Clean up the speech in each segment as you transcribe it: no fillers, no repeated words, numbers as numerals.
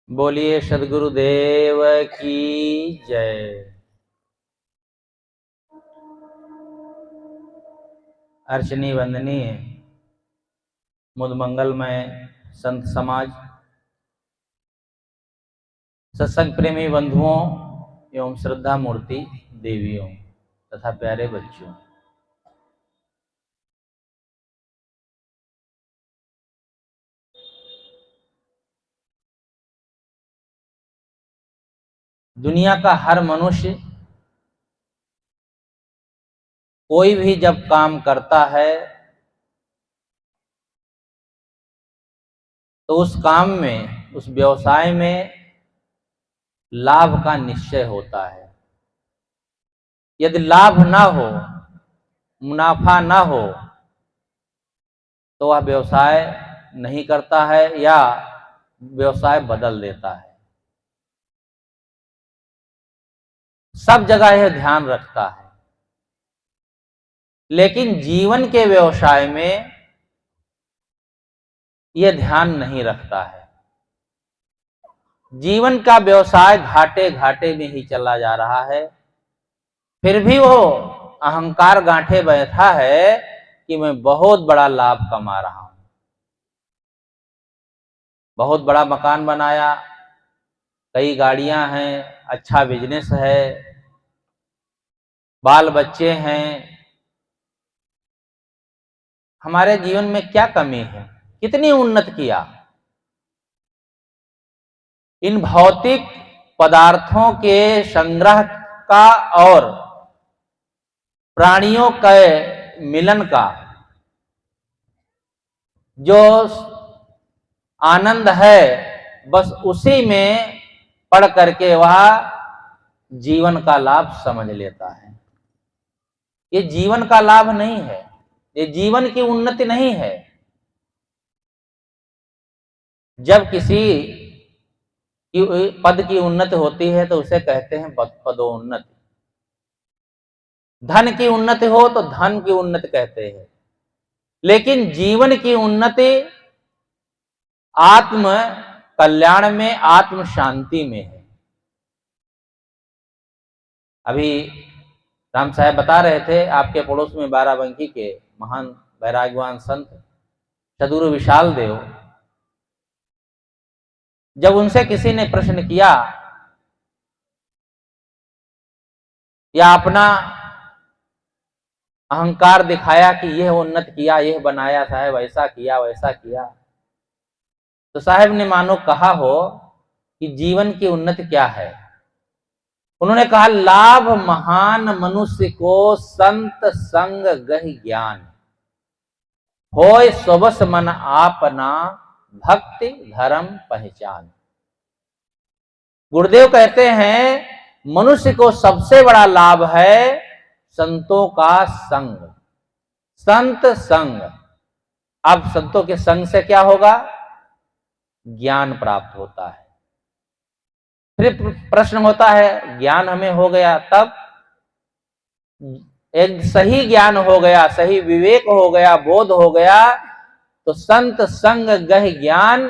बोलिए सदगुरुदेव की जय। अर्चनी वंदनीय मुद मंगलमय संत समाज, सत्संग प्रेमी बंधुओं एवं श्रद्धा मूर्ति देवियों तथा प्यारे बच्चों, दुनिया का हर मनुष्य कोई भी जब काम करता है तो उस काम में, उस व्यवसाय में लाभ का निश्चय होता है। यदि लाभ ना हो, मुनाफा ना हो तो वह व्यवसाय नहीं करता है या व्यवसाय बदल देता है। सब जगह यह ध्यान रखता है, लेकिन जीवन के व्यवसाय में यह ध्यान नहीं रखता है। जीवन का व्यवसाय घाटे घाटे में ही चला जा रहा है, फिर भी वो अहंकार गांठे बैठा है कि मैं बहुत बड़ा लाभ कमा रहा हूं, बहुत बड़ा मकान बनाया, कई गाड़ियां हैं, अच्छा बिजनेस है, बाल बच्चे हैं। हमारे जीवन में क्या कमी है, कितनी उन्नत किया? इन भौतिक पदार्थों के संग्रह का और प्राणियों के मिलन का जो आनंद है, बस उसी में पढ़ करके वह जीवन का लाभ समझ लेता है। ये जीवन का लाभ नहीं है, ये जीवन की उन्नति नहीं है। जब किसी की पद की उन्नति होती है तो उसे कहते हैं पदोन्नति। धन की उन्नति हो तो धन की उन्नति कहते हैं, लेकिन जीवन की उन्नति आत्म कल्याण में, आत्म शांति में है। अभी राम साहब बता रहे थे, आपके पड़ोस में बाराबंकी के महान वैराग्यवान संत सदगुरु विशाल देव, जब उनसे किसी ने प्रश्न किया या अपना अहंकार दिखाया कि यह उन्नत किया, यह बनाया साहब, ऐसा किया वैसा किया, तो साहब ने मानो कहा हो कि जीवन की उन्नति क्या है। उन्होंने कहा, लाभ महान मनुष्य को संत संग गहि ज्ञान, होय स्वबस मन आपना, भक्ति धर्म पहचान। गुरुदेव कहते हैं मनुष्य को सबसे बड़ा लाभ है संतों का संग, संत संग। अब संतों के संग से क्या होगा? ज्ञान प्राप्त होता है। फिर प्रश्न होता है, ज्ञान हमें हो गया, तब एक सही ज्ञान हो गया, सही विवेक हो गया, बोध हो गया, तो संत संग गह ज्ञान,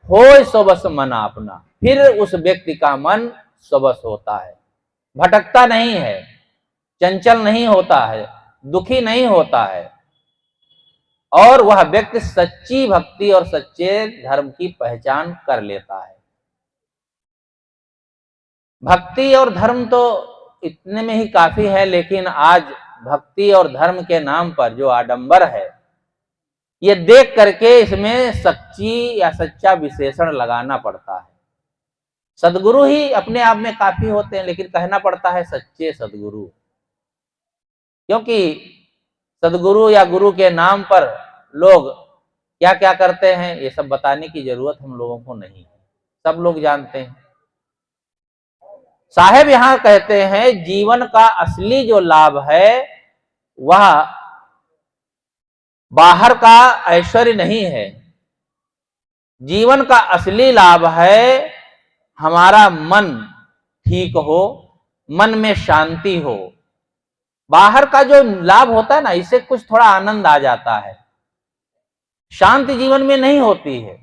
होय स्वबस मन अपना। फिर उस व्यक्ति का मन स्वबस होता है, भटकता नहीं है, चंचल नहीं होता है, दुखी नहीं होता है, और वह व्यक्ति सच्ची भक्ति और सच्चे धर्म की पहचान कर लेता है। भक्ति और धर्म तो इतने में ही काफी है, लेकिन आज भक्ति और धर्म के नाम पर जो आडंबर है, ये देख करके इसमें सच्ची या सच्चा विशेषण लगाना पड़ता है। सदगुरु ही अपने आप में काफी होते हैं, लेकिन कहना पड़ता है सच्चे सदगुरु, क्योंकि सदगुरु या गुरु के नाम पर लोग क्या क्या करते हैं ये सब बताने की जरूरत हम लोगों को नहीं है, सब लोग जानते हैं। साहेब यहां कहते हैं जीवन का असली जो लाभ है वह बाहर का ऐश्वर्य नहीं है। जीवन का असली लाभ है हमारा मन ठीक हो, मन में शांति हो। बाहर का जो लाभ होता है ना, इससे कुछ थोड़ा आनंद आ जाता है, शांति जीवन में नहीं होती है।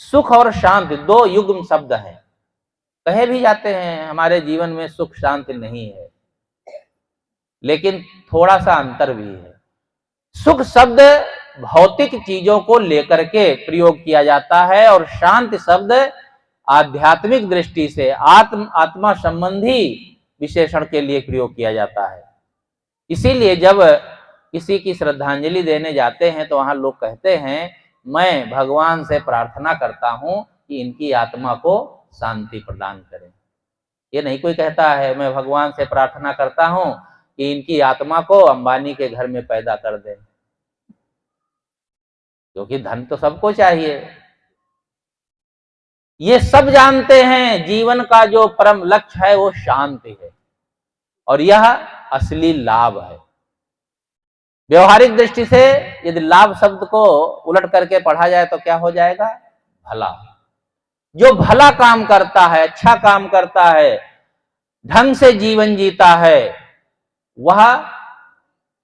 सुख और शांति दो युग्म शब्द हैं। कहे भी जाते हैं हमारे जीवन में सुख शांति नहीं है, लेकिन थोड़ा सा अंतर भी है। सुख शब्द भौतिक चीजों को लेकर के प्रयोग किया जाता है और शांति शब्द आध्यात्मिक दृष्टि से आत्मा संबंधी विशेषण के लिए प्रयोग किया जाता है। इसीलिए जब किसी की श्रद्धांजलि देने जाते हैं तो वहां लोग कहते हैं मैं भगवान से प्रार्थना करता हूं कि इनकी आत्मा को शांति प्रदान करें। ये नहीं कोई कहता है मैं भगवान से प्रार्थना करता हूं कि इनकी आत्मा को अंबानी के घर में पैदा कर दें, क्योंकि धन तो सबको चाहिए। ये सब जानते हैं जीवन का जो परम लक्ष्य है वो शांति है और यह असली लाभ है। व्यवहारिक दृष्टि से यदि लाभ शब्द को उलट करके पढ़ा जाए तो क्या हो जाएगा? भला। जो भला काम करता है, अच्छा काम करता है, ढंग से जीवन जीता है, वह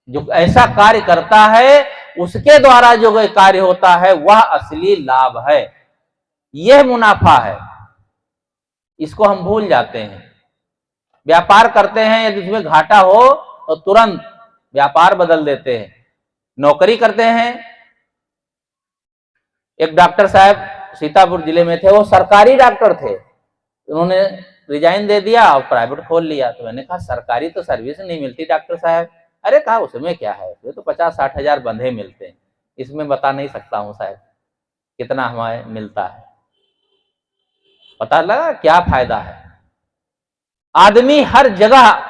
जो ऐसा कार्य करता है उसके द्वारा जो कार्य होता है वह असली लाभ है, यह मुनाफा है। इसको हम भूल जाते हैं। व्यापार करते हैं, यदि उसमें घाटा हो तो तुरंत व्यापार बदल देते हैं। नौकरी करते हैं, एक डॉक्टर साहब सीतापुर जिले में थे, वो सरकारी डॉक्टर थे, उन्होंने रिजाइन दे दिया और प्राइवेट खोल लिया। तो मैंने कहा सरकारी तो सर्विस नहीं मिलती डॉक्टर साहब। अरे कहा उसमें क्या है, ये तो 50-60 हजार बंधे मिलते हैं, इसमें बता नहीं सकता हूं साहब कितना हमें मिलता है। पता लगा क्या फायदा है। आदमी हर जगह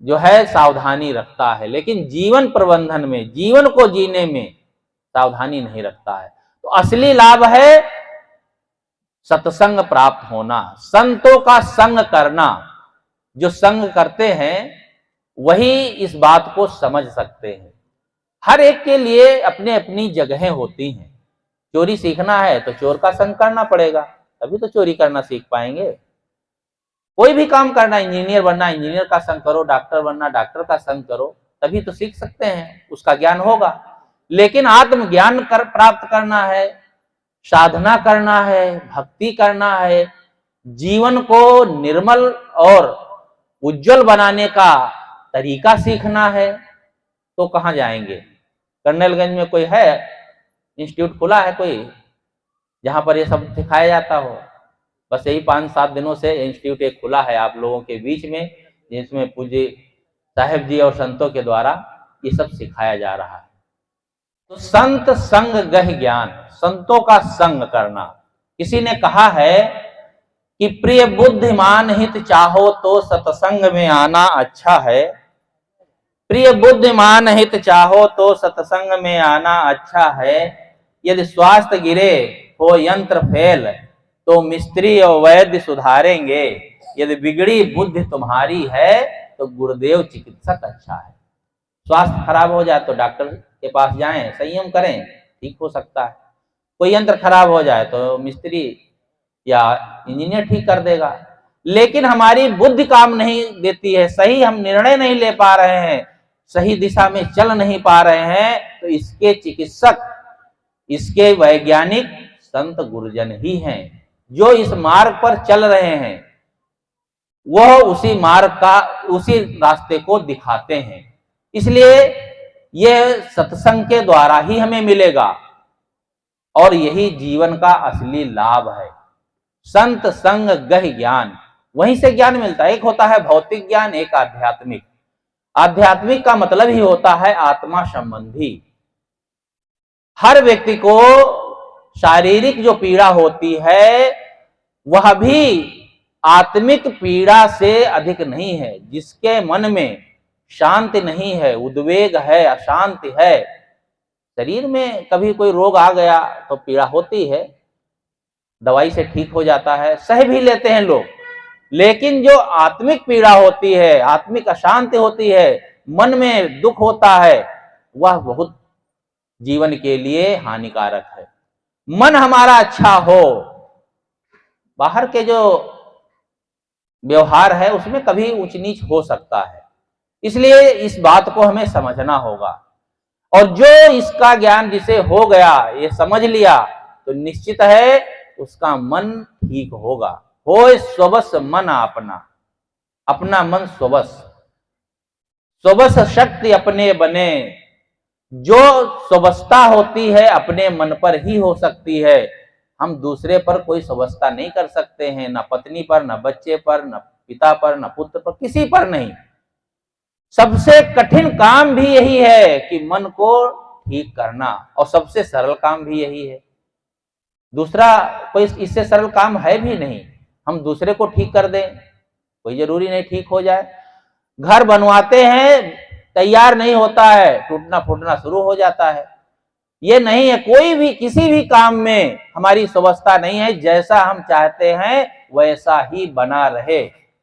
जो है सावधानी रखता है, लेकिन जीवन प्रबंधन में, जीवन को जीने में सावधानी नहीं रखता है। तो असली लाभ है सत्संग प्राप्त होना, संतों का संग करना। जो संग करते हैं वही इस बात को समझ सकते हैं। हर एक के लिए अपने अपनी जगहें होती हैं। चोरी सीखना है तो चोर का संग करना पड़ेगा, तभी तो चोरी करना सीख पाएंगे। कोई भी काम करना, इंजीनियर बनना इंजीनियर का संग करो, डॉक्टर बनना डॉक्टर का संग करो, तभी तो सीख सकते हैं, उसका ज्ञान होगा। लेकिन आत्मज्ञान प्राप्त करना है, साधना करना है, भक्ति करना है, जीवन को निर्मल और उज्जवल बनाने का तरीका सीखना है, तो कहाँ जाएंगे? कर्नलगंज में कोई है इंस्टीट्यूट खुला है कोई जहां पर ये सब सिखाया जाता हो? बस यही 5-7 दिनों से इंस्टीट्यूट एक खुला है आप लोगों के बीच में, जिसमें पूज्य साहेब जी और संतों के द्वारा ये सब सिखाया जा रहा है। तो संत संग गह ज्ञान, संतों का संग करना। किसी ने कहा है कि प्रिय बुद्धिमान हित चाहो तो सत्संग में आना अच्छा है। प्रिय बुद्धिमान हित चाहो तो सत्संग में आना अच्छा है। यदि स्वास्थ्य गिरे हो यंत्र फेल तो मिस्त्री और वैद्य सुधारेंगे। यदि बिगड़ी बुद्धि तुम्हारी है तो गुरुदेव चिकित्सक अच्छा है। स्वास्थ्य खराब हो जाए तो डॉक्टर के पास जाएं, संयम करें, ठीक हो सकता है। कोई यंत्र खराब हो जाए तो मिस्त्री या इंजीनियर ठीक कर देगा। लेकिन हमारी बुद्धि काम नहीं देती है, सही हम निर्णय नहीं ले पा रहे हैं, सही दिशा में चल नहीं पा रहे हैं, तो इसके चिकित्सक, इसके वैज्ञानिक संत गुरुजन ही हैं। जो इस मार्ग पर चल रहे हैं वह उसी मार्ग का, उसी रास्ते को दिखाते हैं। इसलिए यह सत्संग के द्वारा ही हमें मिलेगा और यही जीवन का असली लाभ है। संत संग गह ज्ञान, वहीं से ज्ञान मिलता है। एक होता है भौतिक ज्ञान, एक आध्यात्मिक। आध्यात्मिक का मतलब ही होता है आत्मा संबंधी। हर व्यक्ति को शारीरिक जो पीड़ा होती है वह भी आत्मिक पीड़ा से अधिक नहीं है। जिसके मन में शांति नहीं है, उद्वेग है, अशांति है, शरीर में कभी कोई रोग आ गया तो पीड़ा होती है, दवाई से ठीक हो जाता है, सह भी लेते हैं लोग। लेकिन जो आत्मिक पीड़ा होती है, आत्मिक अशांति होती है, मन में दुख होता है, वह बहुत जीवन के लिए हानिकारक है। मन हमारा अच्छा हो, बाहर के जो व्यवहार है उसमें कभी ऊंच नीच हो सकता है। इसलिए इस बात को हमें समझना होगा। और जो इसका ज्ञान जिसे हो गया, ये समझ लिया, तो निश्चित है उसका मन ठीक होगा होय स्वबस मन अपना, अपना मन स्वबस, स्वबस शक्ति अपने बने। जो स्वबस्ता होती है अपने मन पर ही हो सकती है। हम दूसरे पर कोई स्वबस्ता नहीं कर सकते हैं, ना पत्नी पर, ना बच्चे पर, ना पिता पर, ना पुत्र पर, किसी पर नहीं। सबसे कठिन काम भी यही है कि मन को ठीक करना, और सबसे सरल काम भी यही है। दूसरा कोई इससे सरल काम है भी नहीं। हम दूसरे को ठीक कर दें, कोई जरूरी नहीं ठीक हो जाए। घर बनवाते हैं, तैयार नहीं होता है, टूटना फूटना शुरू हो जाता है। ये नहीं है, कोई भी किसी भी काम में हमारी व्यवस्था नहीं है। जैसा हम चाहते हैं वैसा ही बना रहे,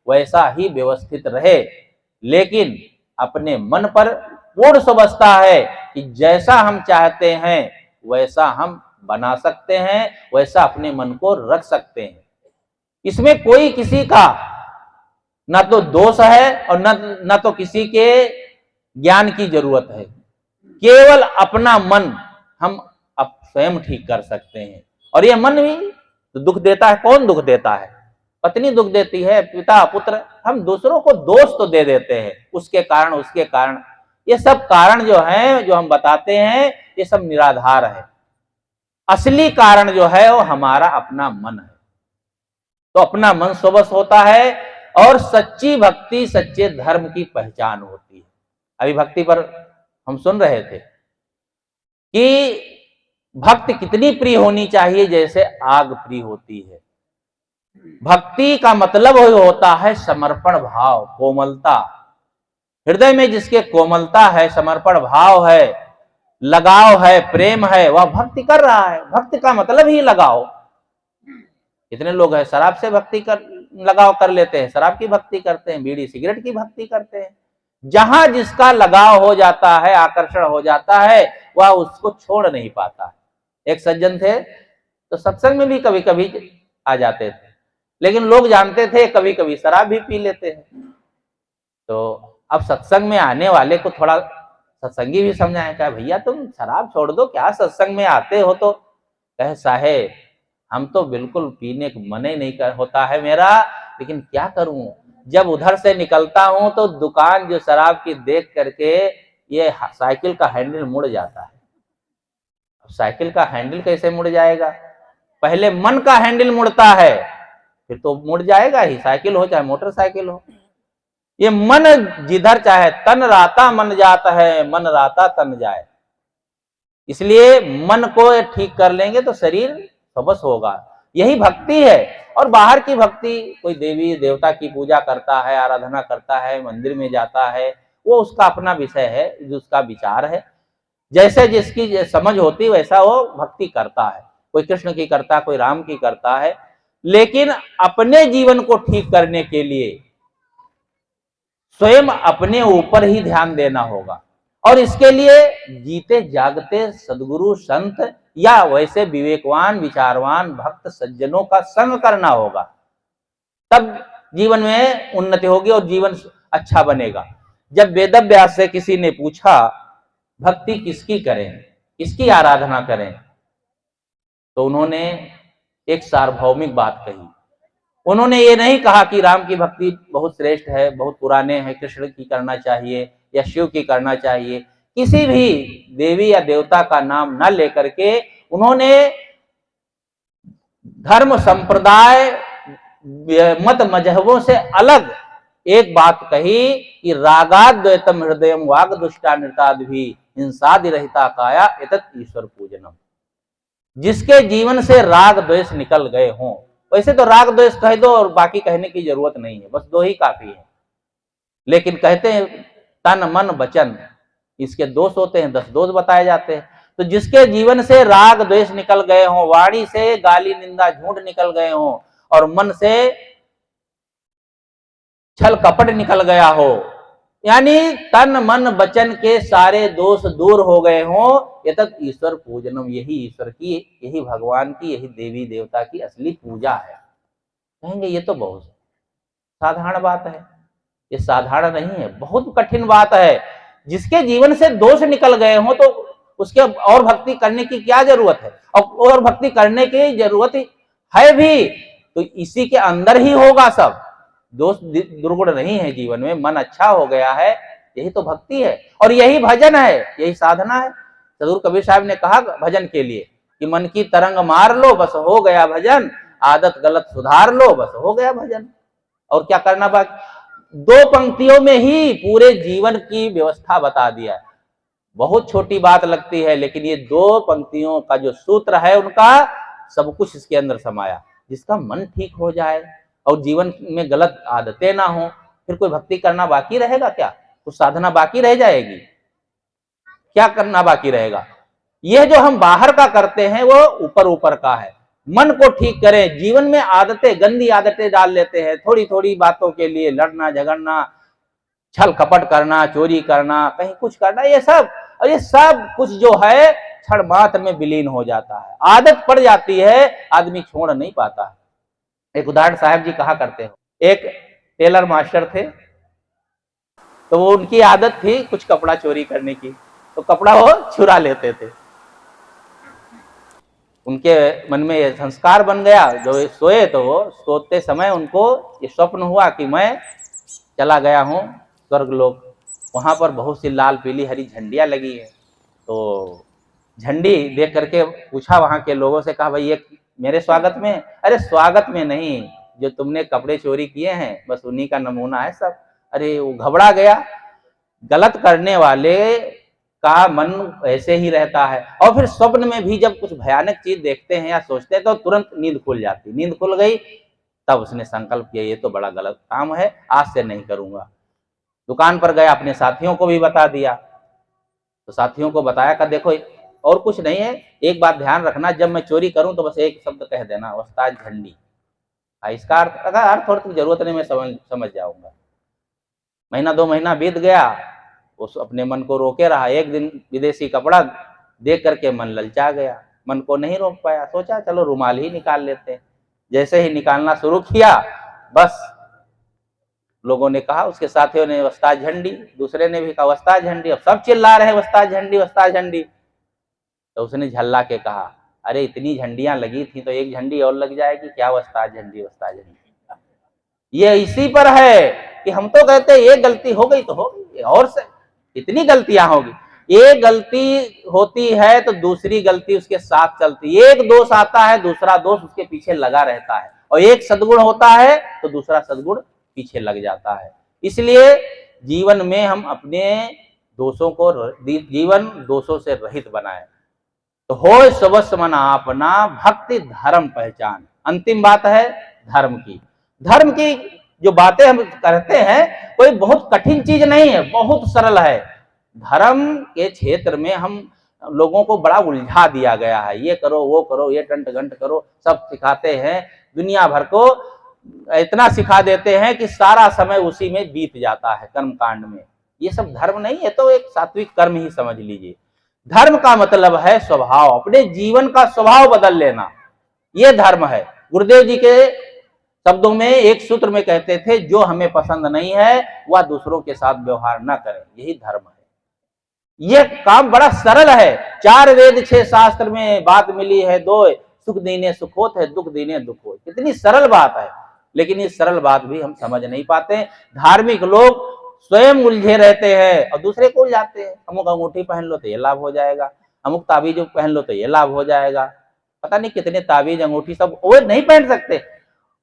वैसा ही व्यवस्थित रहे। लेकिन अपने मन पर पूर्ण व्यवस्था है कि जैसा हम चाहते हैं वैसा हम बना सकते हैं, वैसा अपने मन को रख सकते हैं। इसमें कोई किसी का ना तो दोष है और न तो किसी के ज्ञान की जरूरत है। केवल अपना मन हम अब स्वयं ठीक कर सकते हैं। और ये मन भी तो दुख देता है। कौन दुख देता है? पत्नी दुख देती है, पिता, पुत्र। हम दूसरों को दोष तो दे देते हैं, उसके कारण, उसके कारण। ये सब कारण जो है, जो हम बताते हैं, ये सब निराधार है। असली कारण जो है वो हमारा अपना मन है। तो अपना मन स्वबस होता है और सच्ची भक्ति सच्चे धर्म की पहचान होती है। अभी भक्ति पर हम सुन रहे थे कि भक्ति कितनी प्रिय होनी चाहिए, जैसे आग प्रिय होती है। भक्ति का मतलब होता है समर्पण भाव, कोमलता। हृदय में जिसके कोमलता है, समर्पण भाव है, लगाव है, प्रेम है, वह भक्ति कर रहा है। भक्ति का मतलब ही लगाव। कितने लोग हैं शराब से भक्ति कर लगाव कर लेते हैं, शराब की भक्ति करते हैं, बीड़ी सिगरेट की भक्ति करते हैं। जहां जिसका लगाव हो जाता है, आकर्षण हो जाता है, वह उसको छोड़ नहीं पाता है। एक सज्जन थे तो सत्संग में भी कभी कभी आ जाते थे, लेकिन लोग जानते थे कभी कभी शराब भी पी लेते हैं। तो अब सत्संग में आने वाले को थोड़ा सत्संगी भी समझाएं, कहा भैया तुम शराब छोड़ दो, क्या सत्संग में आते हो? तो कहे साहेब हम तो बिल्कुल पीने का मन ही नहीं होता है मेरा, लेकिन क्या करूं, जब उधर से निकलता हूं तो दुकान जो शराब की देख करके ये साइकिल का हैंडल मुड़ जाता है। साइकिल का हैंडल कैसे मुड़ जाएगा? पहले मन का हैंडल मुड़ता है, फिर तो मुड़ जाएगा ही, साइकिल हो चाहे मोटरसाइकिल हो। ये मन जिधर चाहे, तन राता मन जाता है, मन राता तन जाए। इसलिए मन को ठीक कर लेंगे तो शरीर स्वबस होगा। यही भक्ति है। और बाहर की भक्ति, कोई देवी देवता की पूजा करता है, आराधना करता है, मंदिर में जाता है, वो उसका अपना विषय है, जो उसका विचार है। जैसे जिसकी समझ होती वैसा वो भक्ति करता है। कोई कृष्ण की करता है, कोई राम की करता है। लेकिन अपने जीवन को ठीक करने के लिए स्वयं अपने ऊपर ही ध्यान देना होगा। और इसके लिए जीते जागते सद्गुरु संत या वैसे विवेकवान विचारवान भक्त सज्जनों का संग करना होगा। तब जीवन में उन्नति होगी और जीवन अच्छा बनेगा। जब वेदव्यास से किसी ने पूछा भक्ति किसकी करें, किसकी आराधना करें, तो उन्होंने एक सार्वभौमिक बात कही। उन्होंने ये नहीं कहा कि राम की भक्ति बहुत श्रेष्ठ है, बहुत पुराने हैं, कृष्ण की करना चाहिए या शिव की करना चाहिए। किसी भी देवी या देवता का नाम न लेकर के उन्होंने धर्म संप्रदाय मत मजहबों से अलग एक बात कही कि रागाद्वैतम हृदयम वाग दुष्टा नृतादि हिंसादि रहिता काया एतत् ईश्वर पूजनम। जिसके जीवन से राग द्वेष निकल गए हों, वैसे तो राग द्वेष कह दो और बाकी कहने की जरूरत नहीं है, बस दो ही काफी है। लेकिन कहते हैं तन मन वचन, इसके दोष होते हैं, 10 दोष बताए जाते हैं। तो जिसके जीवन से राग द्वेष निकल गए हों, वाणी से गाली निंदा झूठ निकल गए हों, और मन से छल कपट निकल गया हो, यानी तन मन वचन के सारे दोष दूर हो गए हों, एतत् ईश्वर पूजनम। यही ईश्वर की, यही भगवान की, यही देवी देवता की असली पूजा है। कहेंगे ये तो बहुत साधारण बात है। ये साधारण नहीं है, बहुत कठिन बात है। जिसके जीवन से दोष निकल गए हों तो उसके और भक्ति करने की क्या जरूरत है? और भक्ति करने की जरूरत है भी, तो इसी के अंदर ही होगा सब। दोष दुर्गुण नहीं है जीवन में, मन अच्छा हो गया है, यही तो भक्ति है और यही भजन है, यही साधना है। सदगुरु कबीर साहब ने कहा भजन के लिए कि मन की तरंग मार लो बस हो गया भजन, आदत गलत सुधार लो बस हो गया भजन। और क्या करना बाकी। 2 पंक्तियों में ही पूरे जीवन की व्यवस्था बता दिया है। बहुत छोटी बात लगती है, लेकिन ये 2 पंक्तियों का जो सूत्र है उनका सब कुछ इसके अंदर समाया। जिसका मन ठीक हो जाए और जीवन में गलत आदतें ना हो, फिर कोई भक्ति करना बाकी रहेगा क्या? कुछ साधना बाकी रह जाएगी? क्या करना बाकी रहेगा? यह जो हम बाहर का करते हैं वो ऊपर ऊपर का है। मन को ठीक करें। जीवन में आदतें, गंदी आदतें डाल लेते हैं, थोड़ी थोड़ी बातों के लिए लड़ना झगड़ना, छल कपट करना, चोरी करना, कहीं कुछ करना, ये सब कुछ जो है क्षण मात्र में विलीन हो जाता है। आदत पड़ जाती है, आदमी छोड़ नहीं पाता है। एक उदाहरण साहब जी कहा करते हैं, एक टेलर मास्टर थे, तो वो उनकी आदत थी कुछ कपड़ा चोरी करने की, तो कपड़ा वो चुरा लेते थे। उनके मन में ये संस्कार बन गया, जो सोए तो वो सोते समय उनको ये स्वप्न हुआ कि मैं चला गया हूँ स्वर्गलोक, वहां पर बहुत सी लाल पीली हरी झंडियां लगी है। तो झंडी देख करके पूछा वहां के लोगों से, कहा भाई ये मेरे स्वागत में? अरे स्वागत में नहीं, जो तुमने कपड़े चोरी किए हैं बस उन्हीं का नमूना है सब। अरे वो घबरा गया। गलत करने वाले का मन ऐसे ही रहता है, और फिर स्वप्न में भी जब कुछ भयानक चीज देखते हैं या सोचते हैं तो तुरंत नींद खुल जाती। नींद खुल गई, तब उसने संकल्प किया ये तो बड़ा गलत काम है, आज से नहीं करूंगा। दुकान पर गया, अपने साथियों को भी बता दिया। तो साथियों को बताया कि देखो और कुछ नहीं है, एक बात ध्यान रखना, जब मैं चोरी करूं तो बस एक शब्द कह देना, उस्ताद झंडी। इसका अर्थ और की जरूरत नहीं, मैं समझ जाऊंगा। महीना 2 महीना बीत गया, उस अपने मन को रोके रहा। एक दिन विदेशी कपड़ा देख करके मन ललचा गया, मन को नहीं रोक पाया। सोचा चलो रुमाल ही निकाल लेते हैं। जैसे ही निकालना शुरू किया, बस लोगों ने कहा, उसके साथियों ने उस्ताद झंडी, दूसरे ने भी कहा उस्ताद झंडी, अब सब चिल्ला रहे उस्ताद झंडी उस्ताद झंडी। तो उसने झल्ला के कहा, अरे इतनी झंडियां लगी थी तो एक झंडी और लग जाएगी क्या? उस्ताद झंडी उस्ताद झंडी। ये इसी पर है कि हम तो कहते हैं ये गलती हो गई तो हो गई, और से इतनी गलतियां होगी। एक गलती होती है तो दूसरी गलती उसके साथ चलती है। एक दोष आता है, दूसरा दोष उसके पीछे लगा रहता है, और एक सद्गुण होता है तो दूसरा सद्गुण पीछे लग जाता है। इसलिए जीवन में हम अपने दोषों को, जीवन दोषों से रहित बनाए। तो हो सबस मना अपना, भक्ति धर्म पहचान। अंतिम बात है धर्म की। धर्म की जो बातें हम करते हैं कोई बहुत कठिन चीज नहीं है, बहुत सरल है। धर्म के क्षेत्र में हम लोगों को बड़ा उलझा दिया गया है, ये करो वो करो, ये टंट घंट करो, सब सिखाते हैं। दुनिया भर को इतना सिखा देते हैं कि सारा समय उसी में बीत जाता है, कर्म कांड में। ये सब धर्म नहीं है, तो एक सात्विक कर्म ही समझ लीजिए। धर्म का मतलब है स्वभाव, अपने जीवन का स्वभाव बदल लेना, ये धर्म है। गुरुदेव जी के शब्दों में एक सूत्र में कहते थे, जो हमें पसंद नहीं है वह दूसरों के साथ व्यवहार न करें, यही धर्म है। यह काम बड़ा सरल है। 4 वेद 6 शास्त्र में बात मिली है, 2 सुख दीने सुखोत है, दुख दीने दुखोत। कितनी सरल बात है, लेकिन इस सरल बात भी हम समझ नहीं पाते। धार्मिक लोग स्वयं उलझे रहते हैं और दूसरे को उलझाते हैं। अमुक अंगूठी पहन लो तो ये लाभ हो जाएगा, अमुक ताबीज पहन लो तो ये लाभ हो जाएगा। पता नहीं कितने ताबीज अंगूठी सब वो नहीं पहन सकते।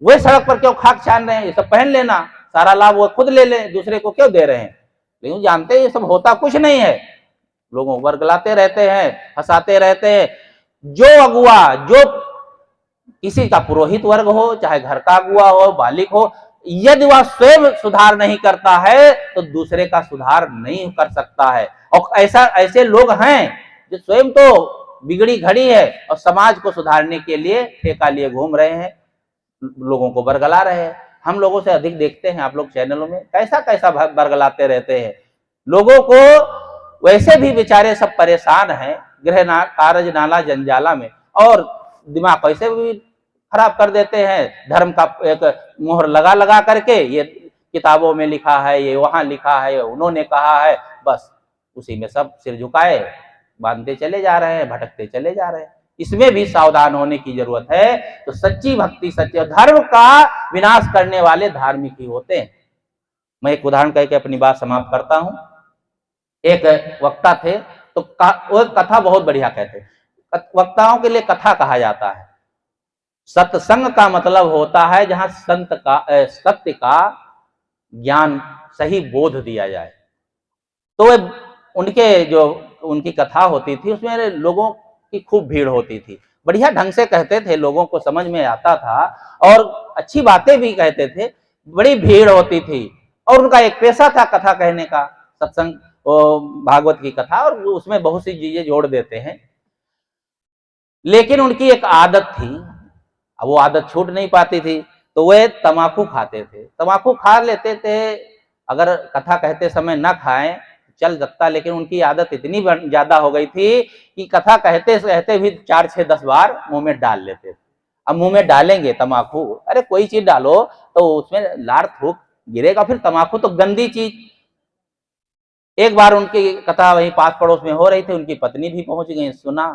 वे सड़क पर क्यों खाक छान रहे हैं? ये सब पहन लेना, सारा लाभ वो खुद ले ले, दूसरे को क्यों दे रहे हैं? लेकिन जानते हैं ये सब होता कुछ नहीं है। लोगों को वर्गलाते रहते हैं, फंसाते रहते हैं। जो अगुआ, जो किसी का पुरोहित वर्ग हो, चाहे घर का अगुआ हो, बालिक हो, यदि वह स्वयं सुधार नहीं करता है तो दूसरे का सुधार नहीं कर सकता है। और ऐसे लोग हैं जो स्वयं तो बिगड़ी घड़ी है और समाज को सुधारने के लिए ठेका लिए घूम रहे हैं, लोगों को बरगला रहे हैं। हम लोगों से अधिक देखते हैं आप लोग चैनलों में, कैसा कैसा बरगलाते रहते हैं लोगों को। वैसे भी बेचारे सब परेशान हैं गृह कार्य नाला जंजाला में, और दिमाग कैसे भी खराब कर देते हैं। धर्म का एक मोहर लगा लगा करके, ये किताबों में लिखा है, ये वहां लिखा है, उन्होंने कहा है, बस उसी में सब सिर झुकाए बांधते चले जा रहे हैं, भटकते चले जा रहे हैं। इसमें भी सावधान होने की जरूरत है। तो सच्ची भक्ति, सच्चे धर्म का विनाश करने वाले धार्मिक ही होते हैं। मैं एक उदाहरण कह के अपनी बात समाप्त करता हूं। एक वक्ता थे, तो वो कथा बहुत बढ़िया कहते। वक्ताओं के लिए कथा कहा जाता है। सत्संग का मतलब होता है जहां सत्य का ज्ञान, सही बोध दिया जाए। तो उनकी कथा होती थी, उसमें लोगों की खूब भीड़ होती थी। बढ़िया ढंग से कहते थे, लोगों को समझ में आता था और अच्छी बातें भी कहते थे। बड़ी भीड़ होती थी और उनका एक पेशा था कथा कहने का, सत्संग, भागवत की कथा, और उसमें बहुत सी चीजें जोड़ देते हैं। लेकिन उनकी एक आदत थी, वो आदत छूट नहीं पाती थी। तो वे तमाकू खाते थे। तमाकू खा लेते थे, अगर कथा कहते समय ना खाएं चल सकता, लेकिन उनकी आदत इतनी ज्यादा हो गई थी कि कथा कहते कहते भी 4, 6, 10 बार मुंह में डाल लेते थे। अब मुंह में डालेंगे तमाकू, अरे कोई चीज डालो तो उसमें लार थूक गिरेगा, फिर तमाकू तो गंदी चीज। एक बार उनकी कथा वहीं पास पड़ोस में हो रही थी, उनकी पत्नी भी पहुंच गई, सुना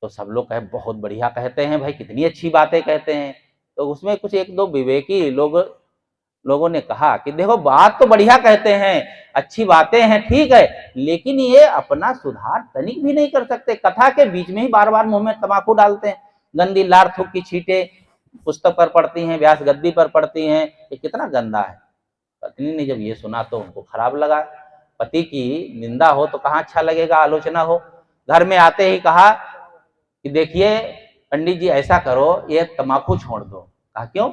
तो सब लोग कहे बहुत बढ़िया कहते हैं भाई, कितनी अच्छी बातें कहते हैं। तो उसमें कुछ 1-2 विवेकी लोगों ने कहा कि देखो बात तो बढ़िया कहते हैं, अच्छी बातें हैं, ठीक है, लेकिन ये अपना सुधार तनिक भी नहीं कर सकते। कथा के बीच में ही बार बार मुंह में तमाकू डालते हैं, गंदी लार थूक की छींटे पुस्तक पर पड़ती हैं, व्यास गद्दी पर पड़ती हैं, ये कितना गंदा है। पत्नी ने जब ये सुना तो उनको खराब लगा। पति की निंदा हो तो कहाँ अच्छा लगेगा, आलोचना हो। घर में आते ही कहा कि देखिए पंडित जी ऐसा करो, ये तमाकू छोड़ दो। कहा क्यों?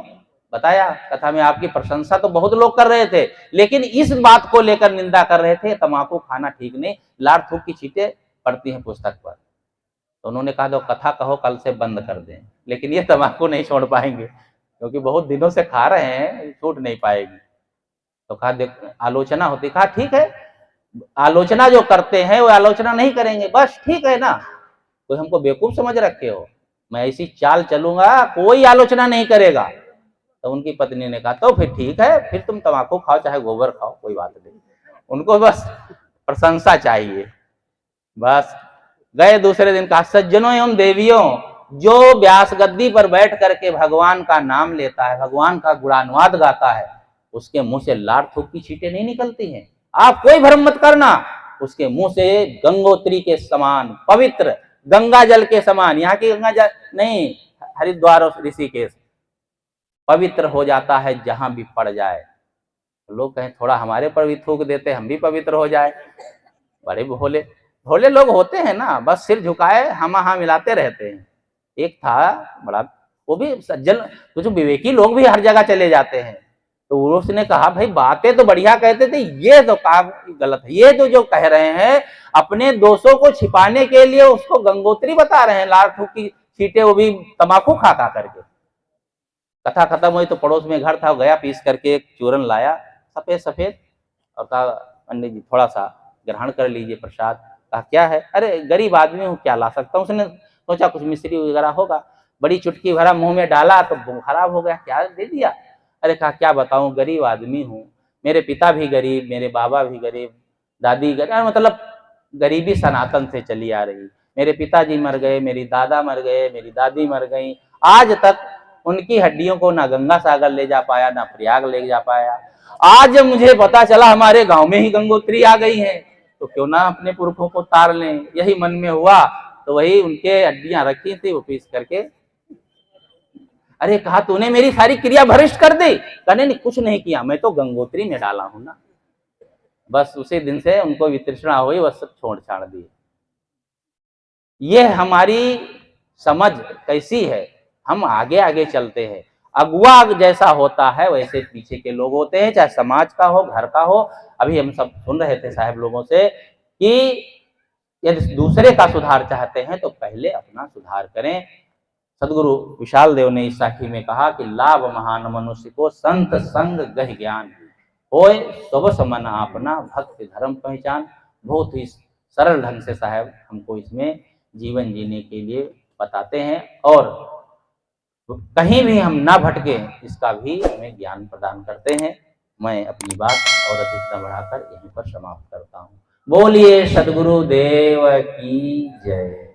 बताया, कथा में आपकी प्रशंसा तो बहुत लोग कर रहे थे, लेकिन इस बात को लेकर निंदा कर रहे थे, तमाकू खाना ठीक नहीं, लार थूक की छींटे पड़ती हैं पुस्तक पर। तो उन्होंने कहा दो कथा कहो कल से बंद कर दें, लेकिन ये तमाकू नहीं छोड़ पाएंगे क्योंकि बहुत दिनों से खा रहे हैं, छूट नहीं पाएगी। तो कहा देख आलोचना होती। कहा ठीक है, आलोचना जो करते हैं वो आलोचना नहीं करेंगे, बस ठीक है ना, कोई हमको बेवकूफ समझ रखे हो, मैं ऐसी चाल चलूंगा कोई आलोचना नहीं करेगा। तो उनकी पत्नी ने कहा तो फिर ठीक है, फिर तुम तम्बाकू खाओ चाहे गोबर खाओ, कोई बात नहीं, उनको बस प्रशंसा चाहिए। बस गए दूसरे दिन, कहा सज्जनों एवं देवियों, जो व्यास गद्दी पर बैठ करके भगवान का नाम लेता है, भगवान का गुणानुवाद गाता है, उसके मुंह से लार थूक की छींटें नहीं निकलती हैं। आप कोई भ्रम मत करना, उसके मुंह से गंगोत्री के समान पवित्र, गंगा जल के समान, यहाँ की गंगा जल नहीं, हरिद्वार और ऋषिकेश पवित्र हो जाता है जहां भी पड़ जाए। लोग कहें थोड़ा हमारे पर भी थूक देते, हम भी पवित्र हो जाए। बड़े भोले भोले लोग होते हैं ना, बस सिर झुकाए हम मिलाते रहते हैं। एक था बड़ा, वो भी सज्जन, कुछ विवेकी लोग भी हर जगह चले जाते हैं। तो उसने कहा भाई बातें तो बढ़िया कहते थे, ये तो काम गलत है, ये तो जो कह रहे हैं अपने दोषों को छिपाने के लिए उसको गंगोत्री बता रहे हैं, लार थूक की छींटे, वो भी तंबाकू खा करके। कथा खत्म हुई तो पड़ोस में घर था, गया पीस करके एक चूरन लाया सफेद सफेद, और कहा पंडित जी थोड़ा सा ग्रहण कर लीजिए प्रसाद। कहा क्या है? अरे गरीब आदमी हूँ, क्या ला सकता हूँ। उसने सोचा कुछ मिश्री वगैरह होगा, बड़ी चुटकी भरा मुंह में डाला तो खराब हो गया, क्या दे दिया। अरे कहा क्या बताऊं, गरीब आदमी हूँ, मेरे पिता भी गरीब, मेरे बाबा भी गरीब, दादी गरीब, मतलब गरीबी सनातन से चली आ रही। मेरे पिताजी मर गए, मेरी दादा मर गए, मेरी दादी मर गई, आज तक उनकी हड्डियों को ना गंगा सागर ले जा पाया, ना प्रयाग ले जा पाया। आज जब मुझे पता चला हमारे गांव में ही गंगोत्री आ गई है, तो क्यों ना अपने पुरखों को तार लें। यही मन में हुआ, तो वही उनके हड्डियां रखी थी, वो पीस करके। अरे कहा तूने मेरी सारी क्रिया भ्रष्ट कर दी। कहने नहीं, कुछ नहीं किया, मैं तो गंगोत्री में डाला हूं ना। बस उसी दिन से उनको वितृष्णा हुई, वह सब छोड़ छाड़ दिए। ये हमारी समझ कैसी है, हम आगे आगे चलते हैं, अगुआ जैसा होता है वैसे पीछे के लोग होते हैं, चाहे समाज का हो, घर का हो। अभी हम सब सुन रहे थे साहब लोगों से कि यदि दूसरे का सुधार चाहते हैं तो पहले अपना सुधार करें। सदगुरु विशाल देव ने इस साखी में कहा कि लाभ महान मनुष्य को संत संग गह ज्ञान, होए सब समन आपना भक्ति धर्म पहचान। बहुत ही सरल ढंग से साहब हमको इसमें जीवन जीने के लिए बताते हैं, और कहीं भी हम ना भटके इसका भी हमें ज्ञान प्रदान करते हैं। मैं अपनी बात और अधिकता बढ़ाकर यहीं पर समाप्त करता हूँ। बोलिए सदगुरु देव की जय।